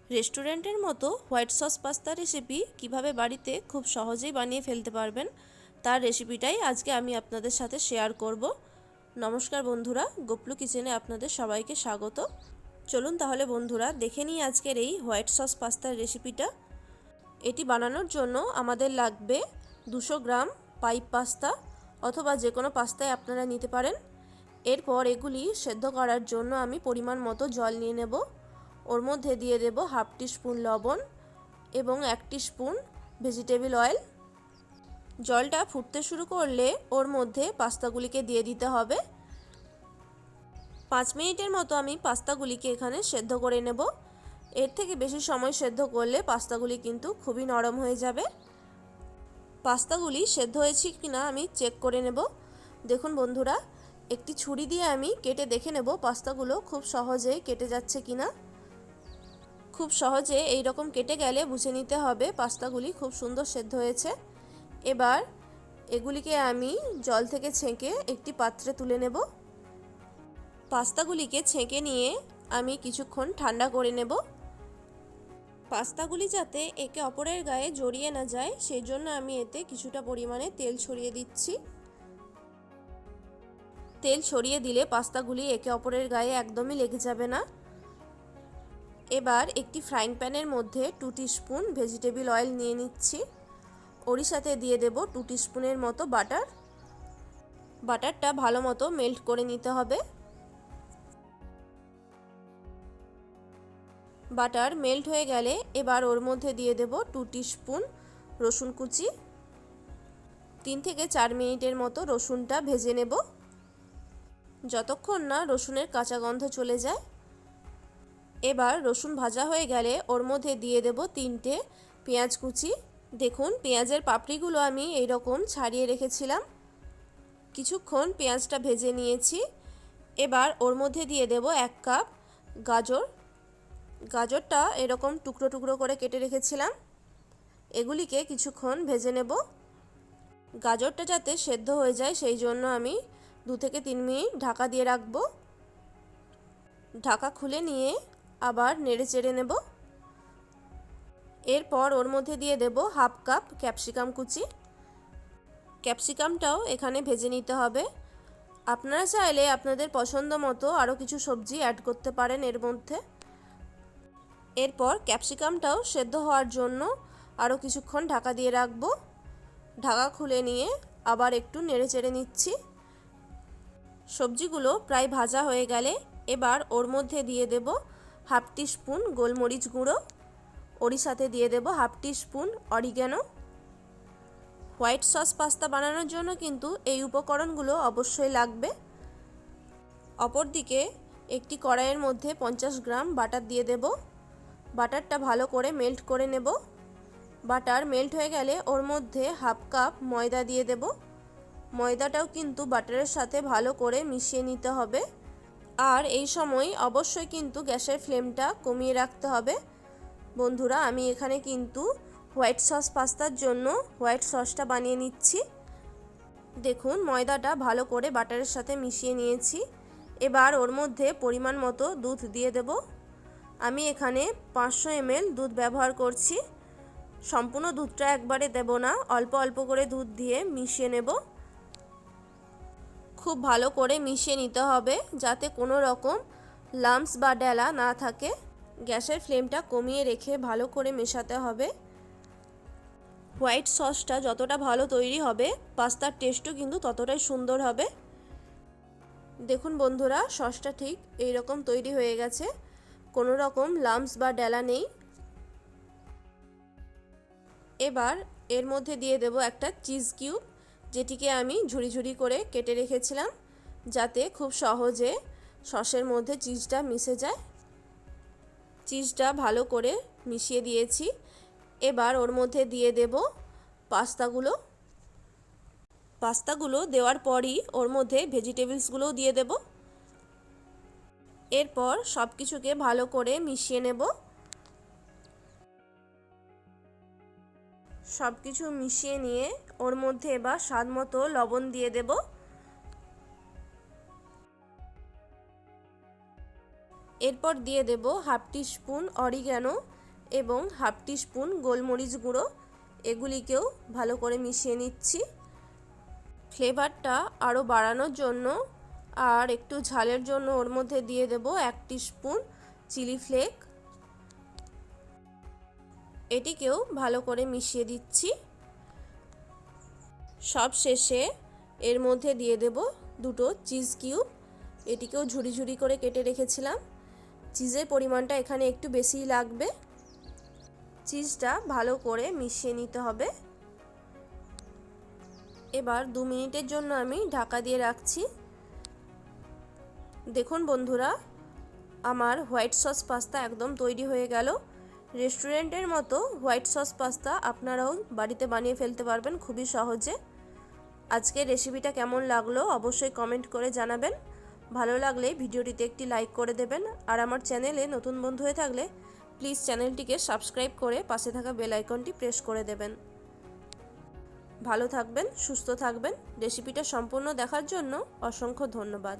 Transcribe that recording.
রেস্টুরেন্টের মতো white sauce pasta recipe কিভাবে বাড়িতে খুব সহজেই বানিয়ে ফেলতে পারবেন তার রেসিপিটাই আজকে আমি আপনাদের সাথে শেয়ার করব। নমস্কার বন্ধুরা, গোপলু কিচেনে আপনাদের সবাইকে স্বাগত। চলুন তাহলে বন্ধুরা দেখে নিই আজকের এই হোয়াইট সস পাস্তার রেসিপিটা। এটি বানানোর জন্য আমাদের লাগবে 200 গ্রাম পাইপ পাস্তা, অথবা যে কোনো পাস্তায় আপনারা নিতে পারেন। এরপর এগুলি সেদ্ধ করার জন্য আমি পরিমাণ মতো জল নিয়ে নেব। ওর মধ্যে দিয়ে দেব হাফ টিস্পুন লবণ এবং 1 টিস্পুন ভেজিটেবল অয়েল। জলটা ফুটতে শুরু করলে ওর মধ্যে পাস্তাগুলিকে দিয়ে দিতে হবে। 5 মিনিটের মতো আমি পাস্তাগুলিকে এখানে সেদ্ধ করে নেব। এর থেকে বেশি সময় সেদ্ধ করলে পাস্তাগুলি কিন্তু খুবই নরম হয়ে যাবে। পাস্তাগুলি সেদ্ধ হয়েছে কিনা আমি চেক করে নেব। দেখুন বন্ধুরা, একটি ছুরি দিয়ে আমি কেটে দেখে নেব পাস্তাগুলো খুব সহজেই কেটে যাচ্ছে কিনা। খুব সহজে এই রকম কেটে গেলে বুঝে নিতে হবে পাস্তাগুলি খুব সুন্দর সেদ্ধ হয়েছে। এবার এগুলিকে আমি জল থেকে ছেঁকে একটি পাত্রে তুলে নেব। পাস্তাগুলিকে ছেঁকে নিয়ে আমি কিছুক্ষণ ঠান্ডা করে নেব। পাস্তাগুলি যাতে একে অপরের গায়ে জড়িয়ে না যায় সেই জন্য আমি এতে কিছুটা পরিমাণে তেল ছড়িয়ে দিচ্ছি। তেল ছড়িয়ে দিলে পাস্তাগুলি একে অপরের গায়ে একদমই লেগে যাবে না। এবার একটি ফ্রাইং প্যানের মধ্যে 2 টিস্পুন ভেজিটেবল অয়েল নিয়ে নিচ্ছি। ওরই সাথে দিয়ে দেব 2 টিস্পুনের মতো বাটার। বাটারটা ভালো মতো মেল্ট করে নিতে হবে। বাটার মেল্ট হয়ে গেলে এবার ওর মধ্যে দিয়ে দেব 2 টিস্পুন রসুন কুচি। 3 থেকে 4 মিনিটের মতো রসুনটা ভেজে নেব, যতক্ষণ না রসুনের কাঁচা গন্ধ চলে যায়। এবার রসুন ভাজা হয়ে গেলে ওর মধ্যে দিয়ে দেব 3টে পেঁয়াজ কুচি। দেখুন পেঁয়াজের পাপড়িগুলো আমি এই রকম ছাড়িয়ে রেখেছিলাম। কিছুক্ষণ পেঁয়াজটা ভেজে নিয়েছি। এবার ওর মধ্যে দিয়ে দেব 1 কাপ গাজর। গাজরটা এরকম টুকরো টুকরো করে কেটে রেখেছিলাম। এগুলিকে কিছুক্ষণ ভেজে নেব। গাজরটা যাতে সেদ্ধ হয়ে যায় সেই জন্য আমি 2 থেকে 3 মিনিট ঢাকা দিয়ে রাখবো। ঢাকা খুলে নিয়ে আবার নেড়ে চেড়ে নেব। এরপর ওর মধ্যে দিয়ে দেব হাফ কাপ ক্যাপসিকাম কুচি। ক্যাপসিকামটাও এখানে ভেজে নিতে হবে। আপনারা চাইলে আপনাদের পছন্দ মতো আরও কিছু সবজি অ্যাড করতে পারেন এর মধ্যে। এরপর ক্যাপসিকামটাও সেদ্ধ হওয়ার জন্য আরও কিছুক্ষণ ঢাকা দিয়ে রাখবো। ঢাকা খুলে নিয়ে আবার একটু নেড়ে চেড়ে নিচ্ছি। সবজিগুলো প্রায় ভাজা হয়ে গেলে এবার ওর মধ্যে দিয়ে দেব হাফ টিস্পুন গোলমরিচ গুঁড়ো। ওরই সাথে দিয়ে দেব half teaspoon oregano. White sauce pasta বানানোর জন্য কিন্তু এই উপকরণগুলো অবশ্যই লাগবে। অপরদিকে একটি কড়াইয়ের মধ্যে 50 গ্রাম বাটার দিয়ে দেব। বাটারটা ভালো করে মেল্ট করে নেব। বাটার মেল্ট হয়ে গেলে ওর মধ্যে হাফ কাপ ময়দা দিয়ে দেব। ময়দাটাও কিন্তু বাটারের সাথে ভালো করে মিশিয়ে নিতে হবে। আর এই সময় অবশ্যই কিন্তু গ্যাসের ফ্লেমটা কমিয়ে রাখতে হবে। বন্ধুরা, আমি এখানে কিন্তু হোয়াইট সস পাস্তার জন্য হোয়াইট সসটা বানিয়ে নিচ্ছি। দেখুন ময়দাটা ভালো করে বাটারের সাথে মিশিয়ে নিয়েছি। এবার ওর মধ্যে পরিমাণ মতো দুধ দিয়ে দেব। আমি এখানে 500 ml দুধ ব্যবহার করছি। সম্পূর্ণ দুধটা একবারে দেব না, অল্প অল্প করে দুধ দিয়ে মিশিয়ে নেব। খুব ভালো করে মিশিয়ে নিতে হবে যাতে কোনো রকম লাম্পস বা ডেলা না থাকে। গ্যাসের ফ্লেমটা কমিয়ে রেখে ভালো করে মেশাতে হবে। হোয়াইট সসটা যতটা ভালো তৈরি হবে পাস্তার টেস্টও কিন্তু ততটাই সুন্দর হবে। দেখুন বন্ধুরা, সসটা ঠিক এই রকম তৈরি হয়ে গেছে, কোনো রকম লাম্পস বা ডেলা নেই। এবার এর মধ্যে দিয়ে দেব একটা চিজ কিউব, যেটিকে আমি ঝুরি ঝুরি করে কেটে রেখেছিলাম যাতে খুব সহজে সসের মধ্যে চিজটা মিশে যায়। চিজটা ভালো করে মিশিয়ে দিয়েছি। এবার ওর মধ্যে দিয়ে দেব পাস্তাগুলো দেওয়ার পরই ওর মধ্যে ভেজিটেবলসগুলোও দিয়ে দেব। এরপর সব কিছুকে ভালো করে মিশিয়ে নেব। সব কিছু মিশিয়ে নিয়ে ওর মধ্যে এবার স্বাদ মতো লবণ দিয়ে দেব। এরপর দিয়ে দেব হাফ টিস্পুন অরিগ্যানো এবং হাফ টিস্পুন গোলমরিচ গুঁড়ো। এগুলিকেও ভালো করে মিশিয়ে নিচ্ছি। ফ্লেভারটা আরও বাড়ানোর জন্য আর একটু ঝালের জন্য ওর মধ্যে দিয়ে দেব 1 টিস্পুন চিলি ফ্লেক। এটিকেও ভালো করে মিশিয়ে দিচ্ছি। সব শেষে এর মধ্যে দিয়ে দেব 2টো চিজ কিউব। এটিকেও ঝুরি ঝুরি করে কেটে রেখেছিলাম। চিজের পরিমাণটা এখানে একটু বেশিই লাগবে। চিজটা ভালো করে মিশিয়ে নিতে হবে। এবার 2 মিনিটের জন্য আমি ঢাকা দিয়ে রাখছি। দেখুন বন্ধুরা, আমার হোয়াইট সস পাস্তা একদম তৈরি হয়ে গেল। রেস্টুরেন্টের মতো হোয়াইট সস পাস্তা আপনারাও বাড়িতে বানিয়ে ফেলতে পারবেন খুবই সহজে। আজকের রেসিপিটা কেমন লাগলো অবশ্যই কমেন্ট করে জানাবেন। ভালো লাগলে ভিডিওটিতে একটি লাইক করে দেবেন। আর আমার চ্যানেলে নতুন বন্ধু হয়ে থাকলে প্লিজ চ্যানেলটিকে সাবস্ক্রাইব করে পাশে থাকা বেল আইকনটি প্রেস করে দেবেন। ভালো থাকবেন, সুস্থ থাকবেন। রেসিপিটা সম্পূর্ণ দেখার জন্য অসংখ্য ধন্যবাদ।